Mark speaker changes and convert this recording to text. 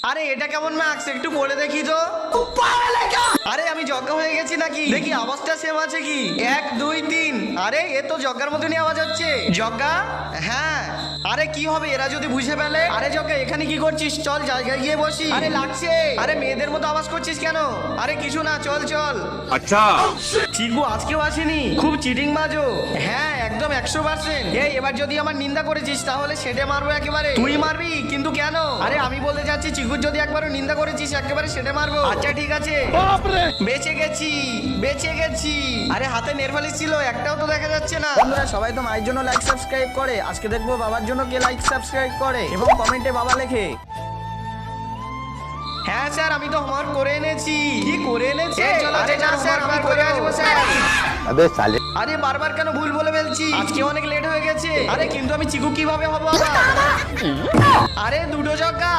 Speaker 1: আরে এটা কেমন ম্যাক্স, একটু বলে দেখি তো। আরে আমি যজ্ঞা হয়ে গেছি নাকি? দেখি আওয়াজটা সেম আছে কি? 1 2 3। আরে এ তো যজ্ঞার মতনই আওয়াজ হচ্ছে। যজ্ঞা? হ্যাঁ। আরে কি হবে এরা যদি বুঝে ফেলে? আরে যজ্ঞা এখানে কি করছিস? চল জায়গায় গিয়ে বসি। আরে লাগছে। আরে মেয়েদের মতো আওয়াজ করছিস কেন? আরে কিছু না, চল চল।
Speaker 2: अच्छा
Speaker 1: চিকু আজকেও আসেনি, খুব চিটিং বাজো। হ্যাঁ একদম 100%। এই এবার যদি আমার নিন্দা করেছিস তাহলে সেটা মারবো একেবারে। তুই মারবি? কিন্তু কেন? আরে আমি বলতে যাচ্ছি চিকুর যদি একবারও নিন্দা করেছিস একেবারে সেটা মারবো। আচ্ছা ঠিক আছে। বেঁচে গেছি, বেঁচে গেছি। আরে হাতে নেরফালিশ ছিল, একটাও তো দেখা যাচ্ছে না। বন্ধুরা সবাই তো মায়ের জন্য লাইক সাবস্ক্রাইব করে, আজকে দেখবো বাবার জন্য কে লাইক সাবস্ক্রাইব করে এবং কমেন্টে বাবা লেখে। হ্যাঁ স্যার আমি তো হোমওয়ার্ক করে এনেছি। কি করে এনেছে? চলো স্যার আমি করে আসবো স্যার।
Speaker 2: अबे साले
Speaker 1: আরে বারবার কেন ভুল বলে ফেলছি? আজকে অনেক লেট হয়ে গেছে। আরে কিন্তু আমি চিকু কিভাবে হবো আবার? আরে দুটো জগা।